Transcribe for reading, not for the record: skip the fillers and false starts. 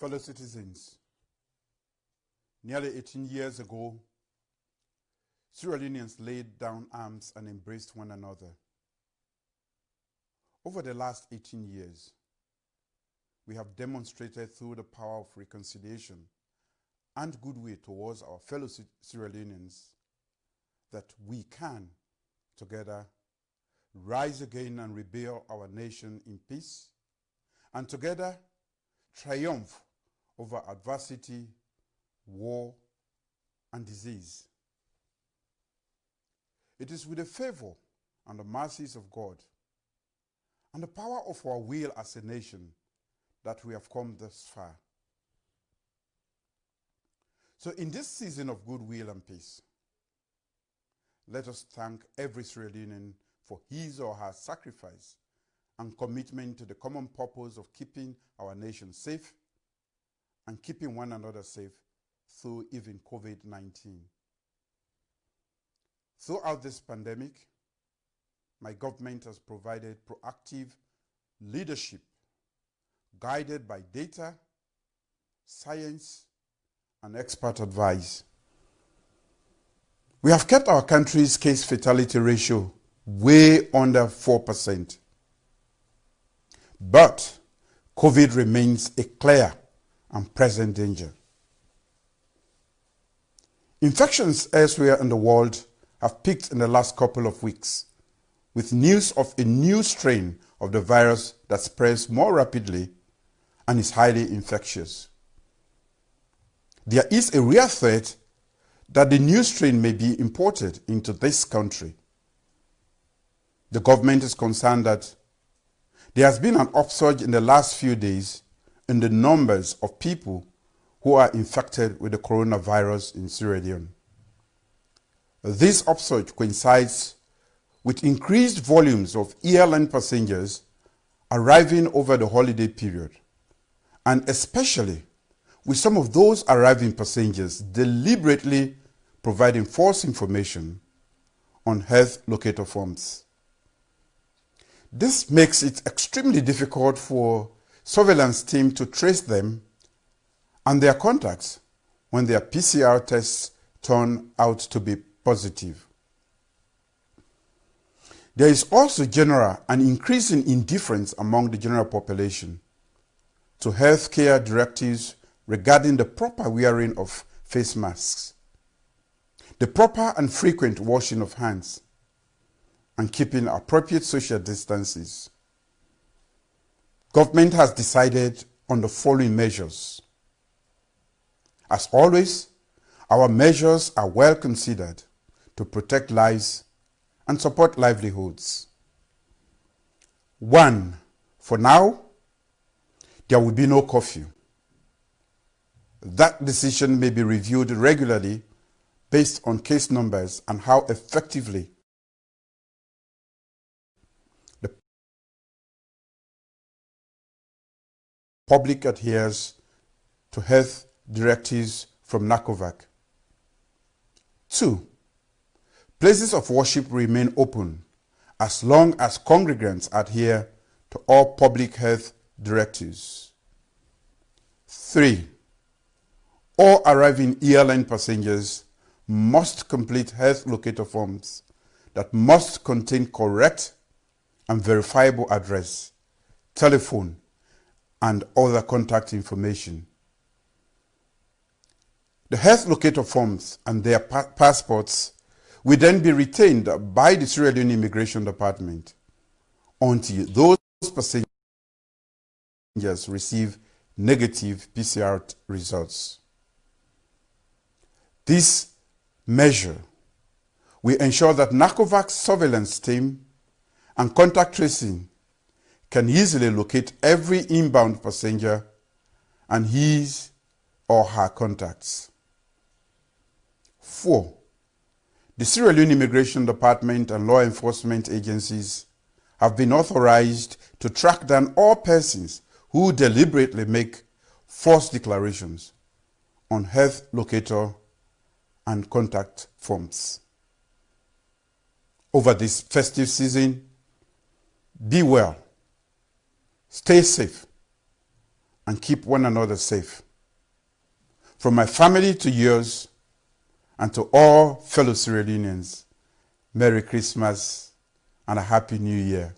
Fellow citizens, nearly 18 years ago, Sierra Leoneans laid down arms and embraced one another. Over the last 18 years, we have demonstrated through the power of reconciliation and goodwill towards our fellow Sierra Leoneans that we can, together, rise again and rebuild our nation in peace, and together triumph over adversity, war, and disease. It is with the favor and the mercies of God and the power of our will as a nation that we have come thus far. So in this season of goodwill and peace, let us thank every Sierra Leonean for his or her sacrifice and commitment to the common purpose of keeping our nation safe and keeping one another safe through even COVID-19. Throughout this pandemic, my government has provided proactive leadership guided by data, science, and expert advice. We have kept our country's case fatality ratio way under 4%. But COVID remains a clear and present danger. Infections elsewhere in the world have peaked in the last couple of weeks, with news of a new strain of the virus that spreads more rapidly and is highly infectious. There is a real threat that the new strain may be imported into this country. The government is concerned that there has been an upsurge in the last few days in the numbers of people who are infected with the coronavirus in Sierra Leone. This upsurge coincides with increased volumes of airline passengers arriving over the holiday period, and especially with some of those arriving passengers deliberately providing false information on health locator forms. This makes it extremely difficult for surveillance teams to trace them and their contacts when their PCR tests turn out to be positive. There is also general and increasing indifference among the general population to healthcare directives regarding the proper wearing of face masks, the proper and frequent washing of hands, and keeping appropriate social distances. Government has decided on the following measures. As always, our measures are well considered to protect lives and support livelihoods. 1. For now, there will be no curfew. That decision may be reviewed regularly based on case numbers and how effectively the public adheres to health directives from NACOVAC. 2. Places of worship remain open as long as congregants adhere to all public health directives. 3. All arriving airline passengers must complete health locator forms that must contain correct and verifiable address, telephone, and other contact information. The health locator forms and their passports will then be retained by the Sierra Leone Immigration Department until those passengers receive negative PCR results. This measure will ensure that NACOVAC's surveillance team and contact tracing can easily locate every inbound passenger and his or her contacts. 4. The Sierra Leone Immigration Department and law enforcement agencies have been authorized to track down all persons who deliberately make false declarations on health locator and contact forms. Over this festive season, be well, stay safe, and keep one another safe. From my family to yours, and to all fellow Sierra Leoneans, Merry Christmas and a Happy New Year.